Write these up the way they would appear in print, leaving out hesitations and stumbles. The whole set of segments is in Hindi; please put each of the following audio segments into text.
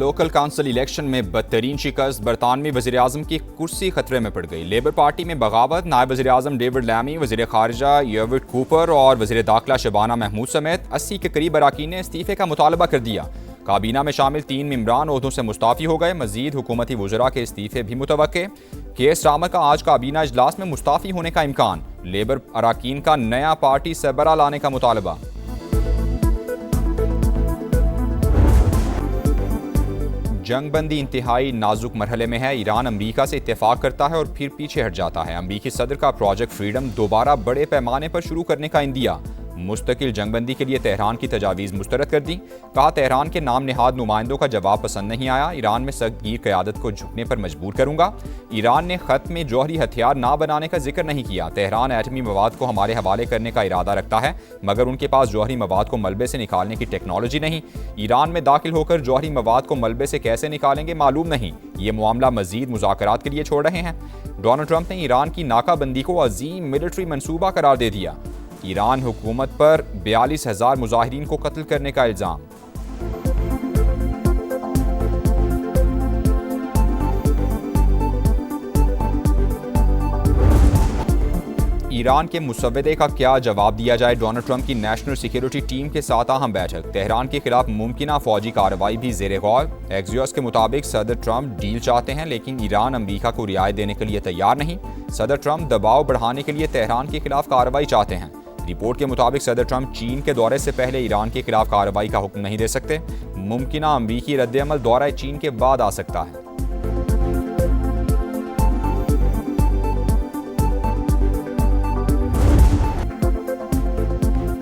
लोकल काउंसिल इलेक्शन में बदतरीन शिकस्त, बरतानवी वज़ीर-ए-आज़म की कुर्सी खतरे में पड़ गई। लेबर पार्टी में बगावत, नायब वज़ीर-ए-आज़म डेविड लैमी, वज़ीर ख़ारिजा यर्विड कूपर और वज़ीर दाखिला शबाना महमूद समेत 80 के करीब अरकान ने इस्तीफ़े का मुतालबा कर दिया। काबीना में शामिल 3 मेंबरान ओहदों से मुस्ताफ़ी हो गए। मज़ीद हुकूमती वज़रा के इस्तीफ़े भी मुतवक्के। के स्टार्मर का आज काबीना इजलास में मुस्ताफ़ी होने का इम्कान। लेबर अरकान का नया पार्टी सरबराह लाने का मुतालबा। जंग बंदी इंतहाई नाजुक मरहले में है। ईरान अमरीका से इत्तेफाक करता है और फिर पीछे हट जाता है। अमरीकी सदर का प्रोजेक्ट फ्रीडम दोबारा बड़े पैमाने पर शुरू करने का इंदिया। मुस्तकिल जंगबंदी के लिए तेहरान की तजावीज़ मुस्तरद कर दी। कहा तेहरान के नाम निहाद नुमाइंदों का जवाब पसंद नहीं आया। ईरान में सख्तगीर क़यादत को झुकने पर मजबूर करूंगा। ईरान ने ख़त में जौहरी हथियार ना बनाने का जिक्र नहीं किया। तेहरान एटमी मवाद को हमारे हवाले करने का इरादा रखता है, मगर उनके पास जौहरी मवाद को मलबे से निकालने की टेक्नोलॉजी नहीं। ईरान में दाखिल होकर जौहरी मवाद को मलबे से कैसे निकालेंगे मालूम नहीं। ये मामला मजीद मुज़ाकरात के लिए छोड़ रहे हैं। डोनाल्ड ट्रंप ने ईरान की नाकाबंदी को अजीम मिलिट्री मनसूबा करार दे दिया। ईरान हुकूमत पर 42,000 मुजाहिरीन को कत्ल करने का इल्ज़ाम। ईरान के मुसव्वदे का क्या जवाब दिया जाए। डोनाल्ड ट्रंप की नेशनल सिक्योरिटी टीम के साथ अहम बैठक। तेहरान के खिलाफ मुमकिना फौजी कार्रवाई भी ज़ेरे गौर। एक्सियोस के मुताबिक सदर ट्रंप डील चाहते हैं, लेकिन ईरान अमरीका को रियायत देने के लिए तैयार नहीं। सदर ट्रंप दबाव बढ़ाने के लिए तेहरान के खिलाफ कार्रवाई चाहते हैं। रिपोर्ट के मुताबिक सदर ट्रंप चीन के दौरे से पहले ईरान के खिलाफ कार्रवाई का हुक्म नहीं दे सकते। मुमकिना अमरीकी रद्द-ए-अमल दौरा चीन के बाद आ सकता है।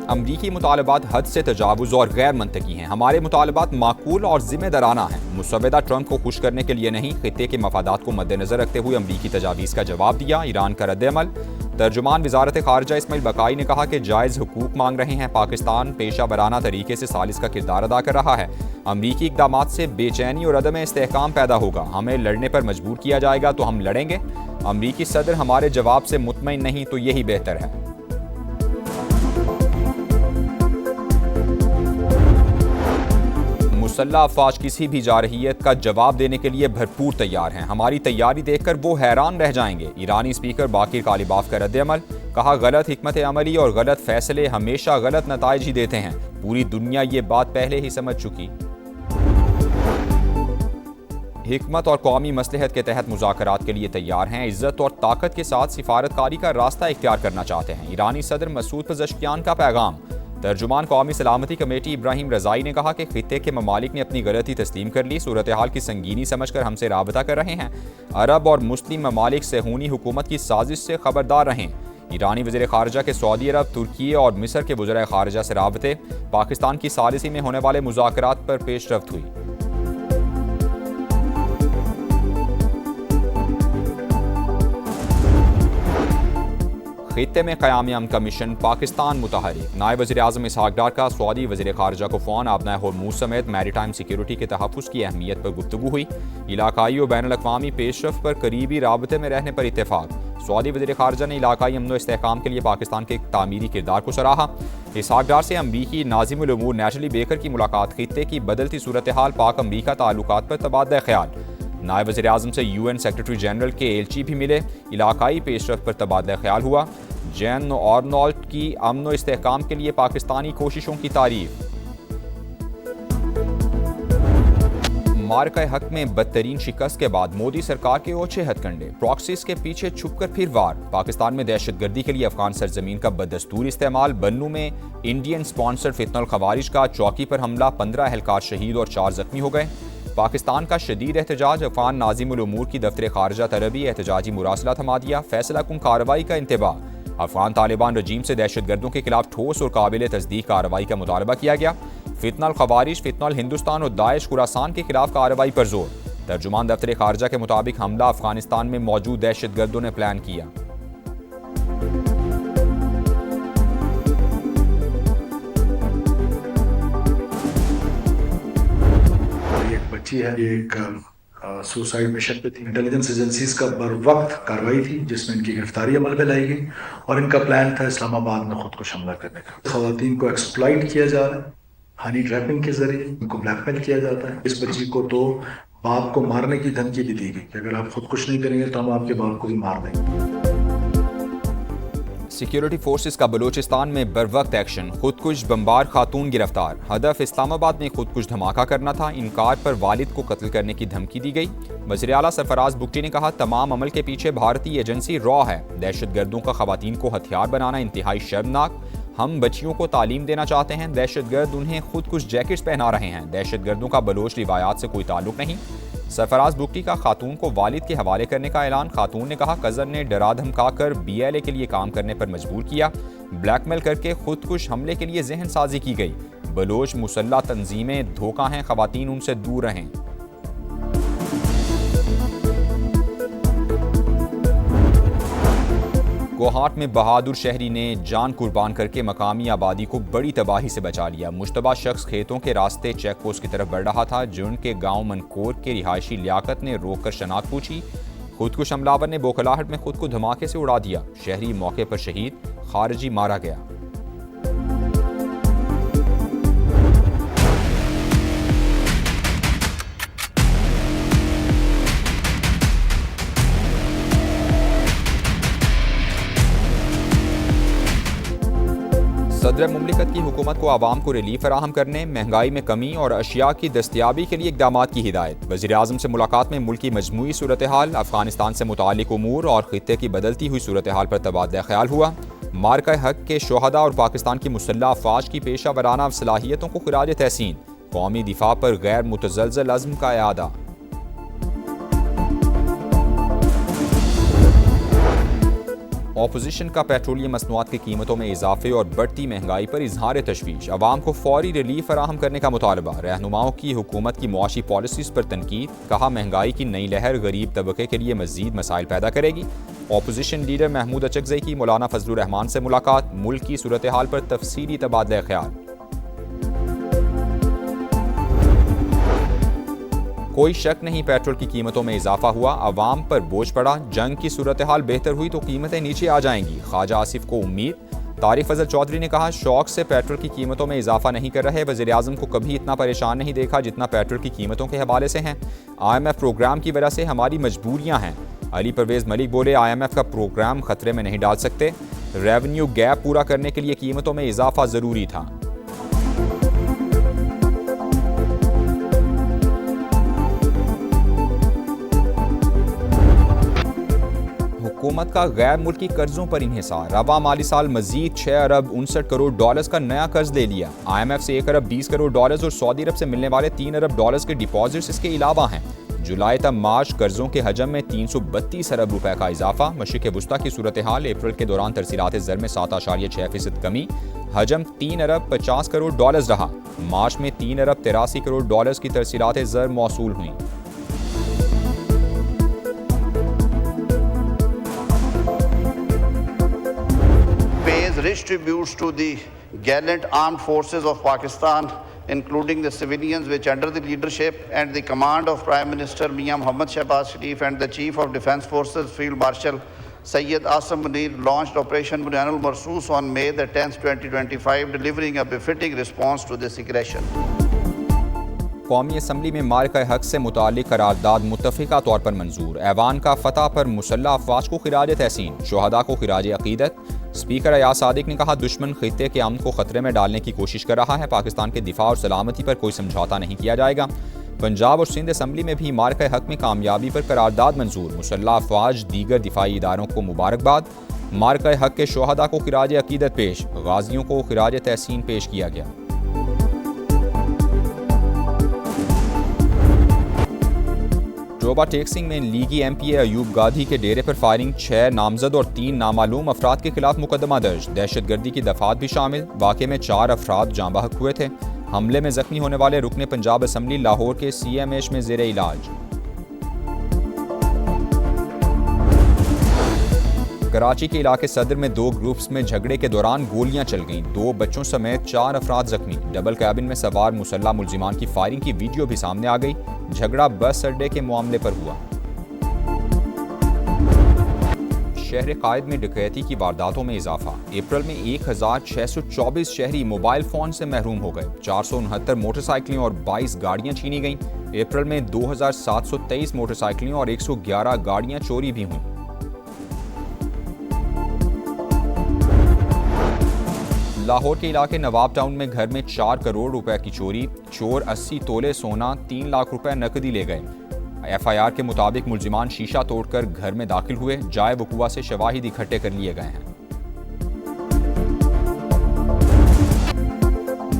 अमरीकी मुतालबात हद से तजावुज़ और गैर मंतकी हैं। हमारे मुतालबात माकूल और जिम्मेदाराना हैं। मुसव्वदा ट्रंप को खुश करने के लिए नहीं, खित्ते के मफादात को मद्देनजर रखते हुए अमरीकी तजावीज़ का जवाब दिया। ईरान का रद्द-ए-अमल। तर्जुमान वज़ारत ख़ारिजा इस्माइल बकाई ने कहा कि जायज़ हुकूक मांग रहे हैं। पाकिस्तान पेशा वराना तरीके से सालिस का किरदार अदा कर रहा है। अमरीकी इक़दामात से बेचैनी और अदम इस्तेहकाम पैदा होगा। हमें लड़ने पर मजबूर किया जाएगा तो हम लड़ेंगे। अमरीकी सदर हमारे जवाब से मुतमईन नहीं तो यही बेहतर है। मुसल्लह अफवाज किसी भी जारहियत का जवाब देने के लिए भरपूर तैयार हैं। हमारी तैयारी देखकर वो हैरान रह जाएंगे। ईरानी स्पीकर बाकिर कालिबाफ का रद्द-ए-अमल। कहा गलत हिकमत अमली और गलत फैसले हमेशा गलत नताइज ही देते हैं। पूरी दुनिया ये बात पहले ही समझ चुकी। हिकमत और कौमी मसलहत के तहत मुज़ाकरात के लिए तैयार हैं। इज्जत और ताकत के साथ सिफारतकारी का रास्ता इख्तियार करना चाहते हैं। ईरानी सदर मसूद पज़ेश्कियान का पैगाम। तर्जुमान कौमी सलामती कमेटी इब्राहिम रज़ाई ने कहा कि खित्ते के ममालिक ने अपनी गलती तस्लीम कर ली, सूरत हाल की संगीनी समझकर हमसे राबता कर रहे हैं। अरब और मुस्लिम ममालिक सेहूनी हुकूमत की साजिश से खबरदार रहें। ईरानी वज़ीर ख़ारिजा के सऊदी अरब, तुर्की और मिस्र के वज़ीर ख़ारिजा से राबते। पाकिस्तान की सालिसी में होने वाले मुज़ाकरात पर पेशरफ्त हुई। खित्ते में क़याम अमन का मिशन, पाकिस्तान मुतहरिक। नायब वज़ीर-ए-आज़म इसहाक़ डार का सऊदी वज़ीर ख़ारिजा को फ़ोन। आबनाए होर्मुज़ समेत मैरीटाइम सिक्योरिटी के तहफ़्फ़ुज़ की अहमियत पर गुफ्तगू हुई। इलाकाई और बैनुल-अक़वामी पेशरफ़्त पर करीबी राबते में रहने पर इत्तेफ़ाक़। सऊदी वज़ीर ख़ारिजा ने इलाकाई अमन व इस्तेहकाम के लिए पाकिस्तान के तामीरी किरदार को सराहा। इसहाक़ डार से अमरीकी नाज़िमुल उमूर नैटली बेकर की मुलाकात। खित्ते की बदलती सूरत हाल, पाक अमरीका ताल्लुकात पर तबादला ख्याल। नायब वज़ीर-ए-आज़म से UN सेक्रेटरी जनरल के एलची भी मिले। इलाकाई पेशरफ़्त पर तबादला ख्याल हुआ। जैन आर्नोल्ड की अमन व इस्तेहकाम के लिए पाकिस्तानी कोशिशों की तारीफ। मार्का हक में बदतरीन शिकस्त के बाद मोदी सरकार के ओछे हथकंडे। प्रॉक्सीज के पीछे छुपकर फिर वार। पाकिस्तान में दहशतगर्दी के लिए अफगान सरजमीन का बदस्तूर इस्तेमाल। बन्नू में इंडियन स्पॉन्सर फितनल खवारिज का चौकी पर हमला। 15 एहलकार शहीद और 4 जख्मी हो गए। पाकिस्तान का शदीद एहतजाज। अफगान नाज़िमुल उमूर की दफ्तर ख़ारिजा तरबी एहतजाजी मुरासला थमा दिया। फैसला कुन कार्रवाई का इंतबाह। अफगान तालिबान रजीम से दहशतगर्दों के खिलाफ ठोस और काबिल तस्दीक कार्रवाई का मुतालबा किया गया। फितनल खवारिज, फितनल हिंदुस्तान और दाइश खुरासान के खिलाफ कार्रवाई पर जोर। तर्जुमान दफ्तर ख़ारिजा के मुताबिक हमला अफगानिस्तान में मौजूद दहशतगर्दों ने प्लान किया। एक बच्ची है, एक सुसाइड मिशन पे थी। इंटेलिजेंस एजेंसीज का बर वक्त कार्रवाई थी जिसमें इनकी गिरफ्तारी अमल में लाई गई और इनका प्लान था इस्लामाबाद में खुद को हमला करने का। खवातीन को एक्सप्लॉइट किया जा रहा है। हनी ट्रैपिंग के जरिए उनको ब्लैकमेल किया जाता है। इस बच्ची को तो बाप को मारने की धमकी भी दी गई कि अगर आप खुद कुछ नहीं करेंगे तो हम आपके बाप को भी मार देंगे। सिक्योरिटी फोर्सेस का बलूचिस्तान में बरवक्त एक्शन, खुदकुश बमबार खातून गिरफ्तार। हदफ इस्लामाबाद में खुदकुश धमाका करना था, इनकार पर वालिद को कत्ल करने की धमकी दी गई। वज़ीर आला सरफराज बुगटी ने कहा, तमाम अमल के पीछे भारतीय एजेंसी रॉ है। दहशतगर्दों का खवातीन को हथियार बनाना इंतहाई शर्मनाक। हम बच्चियों को तालीम देना चाहते हैं, दहशतगर्द उन्हें खुदकुश जैकेट्स पहना रहे हैं। दहशतगर्दों का बलोच रिवायात से कोई ताल्लुक नहीं। सरफराज बुगटी का खातून को वालिद के हवाले करने का ऐलान। खातून ने कहा, कज़न ने डरा धमका कर BLA के लिए काम करने पर मजबूर किया। ब्लैकमेल करके खुदकुश हमले के लिए जहन साजी की गई। बलोच मुसल्लह तंजीमें धोखा हैं, खवातीन उनसे दूर रहें। कोहाट में बहादुर शहरी ने जान कुर्बान करके मकामी आबादी को बड़ी तबाही से बचा लिया। मुश्तबा शख्स खेतों के रास्ते चेक पोस्ट की तरफ बढ़ रहा था। जुन के गांव मनकोर के रिहायशी लियाकत ने रोककर शनाख्त पूछी। खुदकुश हमलावर ने बोखलाहट में खुद को धमाके से उड़ा दिया। शहरी मौके पर शहीद, खारजी मारा गया। सदर मुमलिकत की हुकूमत को आवाम को रिलीफ फराहम करने, महंगाई में कमी और अशिया की दस्तियाबी के लिए इक़दाम की हिदायत। वज़ीर आज़म से मुलाकात में मुल्क की मजमूई सूरत हाल, अफगानिस्तान से मुताल्लिक़ उमूर और खित्ते की बदलती हुई सूरत हाल पर तबादला ख्याल हुआ। मार्का हक के शोहदा और पाकिस्तान की मुसल्लह अफ़वाज की पेशा वराना सलाहियतों को खिराज तहसीन। कौमी दिफा पर गैर मुतज़लज़ल अज़्म का इआदा। ऑपोजिशन का पेट्रोलियम मसनूआत की कीमतों में इजाफे और बढ़ती महंगाई पर इजहार तशवीश। अवाम को फौरी रिलीफ फराहम करने का मुतालबा। रहनुमाओं की हुकूमत की मुआशी पॉलिसीज पर तनकीद। कहा, महंगाई की नई लहर गरीब तबके के लिए मजीद मसाइल पैदा करेगी। ऑपोजिशन लीडर महमूद अचकज़ई की मौलाना फजलुर रहमान से मुलाकात। मुल्क की सूरत हाल पर तफसीली तबादला ख्याल। कोई शक नहीं, पेट्रोल की कीमतों में इजाफा हुआ, अवाम पर बोझ पड़ा। जंग की सूरत हाल बेहतर हुई तो कीमतें नीचे आ जाएंगी। ख्वाजा आसिफ को उम्मीद। तारिक फजल चौधरी ने कहा, शौक से पेट्रोल की कीमतों में इजाफा नहीं कर रहे। वज़ीर आज़म को कभी इतना परेशान नहीं देखा जितना पेट्रोल की कीमतों के हवाले से हैं। IMF प्रोग्राम की वजह से हमारी मजबूरियां हैं। अली परवेज़ मलिक बोले, IMF का प्रोग्राम खतरे में नहीं डाल सकते। रेवेन्यू गैप पूरा करने के लिए कीमतों में इजाफा ज़रूरी था। हुकूमत का गैर मुल्की कर्जों पर इन्हिसार। रवा माली साल मजीद 6 अरब 59 करोड़ डॉलर्स का नया कर्ज ले लिया। IMF से 1 अरब 20 करोड़ डॉलर्स और सऊदी अरब से मिलने वाले 3 अरब डॉलर्स के डिपॉजिट्स इसके अलावा हैं। जुलाई तक मार्च कर्जों के हजम में 332 अरब रुपए का इजाफा। मशरिक़ वुस्ता की सूरत हाल, अप्रैल के दौरान तरसीलात ज़र में 7.6% कमी। हजम 3 अरब 50 करोड़ डॉलर्स रहा। मार्च में 3 अरब 83 करोड़ डॉलर्स की तरसीलात ज़र मौसूल हुई। Rich tributes to the gallant armed forces of Pakistan, including the civilians which under the leadership and the command of Prime Minister Mian Mohammad Shehbaz Sharif and the Chief of Defence Forces Field Marshal Syed Asim Munir launched Operation Bunyanul Marsus on May the 10th, 2025, delivering a befitting response to this aggression. कौमी असम्बली में मार्का हक से मुताल्लिक़ करारदाद मुत्तफ़िक़ा तौर पर मंजूर। ऐवान का फतह पर मुसल्लह अफ़वाज को खिराज तहसीन, शोहदा को खिराज अक़ीदत। स्पीकर अयाज सादिक ने कहा, दुश्मन खित्ते के अमन को खतरे में डालने की कोशिश कर रहा है। पाकिस्तान के दिफा और सलामती पर कोई समझौता नहीं किया जाएगा। पंजाब और सिंध असम्बली में भी मार्का हक में कामयाबी पर करारदाद मंजूर। मुसल्लह अफ़वाज दीगर दिफाई इदारों को मुबारकबाद। मार्का हक के शोहदा को खिराज अक़ीदत पेश, गाजियों को खिराज तहसीन पेश किया गया। जोबा टेक्सिंग में लीगी MPA अयूब गाधी के डेरे पर फायरिंग, 6 नामजद और 3 नामालूम अफराद के खिलाफ मुकदमा दर्ज। दहशतगर्दी की दफात भी शामिल। वाक़े में 4 अफराद जाँ बहक हुए थे। हमले में जख्मी होने वाले रुकने पंजाब असम्बली लाहौर के CMH में ज़ेरे इलाज। कराची के इलाके सदर में 2 ग्रुप्स में झगड़े के दौरान गोलियां चल गईं। 2 बच्चों समेत 4 अफराद जख्मी। डबल कैबिन में सवार मुसल्लह मुल्जिमान की फायरिंग की वीडियो भी सामने आ गई। झगड़ा बस अड्डे के मामले पर हुआ। शहर कायद में डकैती की वारदातों में इजाफा। अप्रैल में 1624 शहरी मोबाइल फोन से महरूम हो गए। 469 मोटरसाइकिलें और 22 गाड़ियां छीनी गईं। अप्रैल में 2723 मोटरसाइकिलें और 111 गाड़ियां चोरी भी हुईं। लाहौर के इलाके नवाब टाउन में घर में 4 करोड़ रुपए की चोरी। चोर 80 तोले सोना, 3 लाख रुपए नकदी ले गए। एफआईआर के मुताबिक मुलजिमान शीशा तोड़कर घर में दाखिल हुए। जाए वकुआ से शवाहिद इकट्ठे कर लिए गए हैं।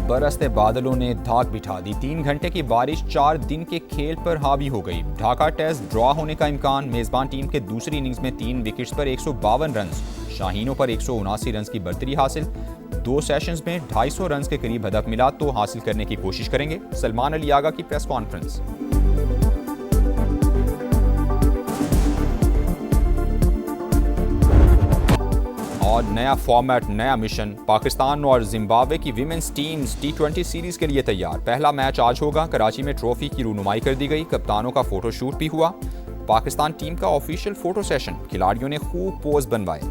बरसते बादलों ने धाक बिठा दी। 3 घंटे की बारिश 4 दिन के खेल पर हावी हो गई। ढाका टेस्ट ड्रॉ होने का इम्कान। मेजबान टीम के दूसरी इनिंग्स में 3 विकेट्स पर 152 रन, शाहीनों पर 179 रन की बर्तरी हासिल। 2 सेशंस में 250 रन के करीब हदफ मिला तो हासिल करने की कोशिश करेंगे। सलमान अली आगा की प्रेस कॉन्फ्रेंस। और नया फॉर्मेट, नया मिशन। पाकिस्तान और जिम्बाब्वे की विमेंस टीम्स T20 सीरीज के लिए तैयार। पहला मैच आज होगा। कराची में ट्रॉफी की रूनुमाई कर दी गई। कप्तानों का फोटोशूट भी हुआ। पाकिस्तान टीम का ऑफिशियल फोटो सेशन। खिलाड़ियों ने खूब पोज बनवाए।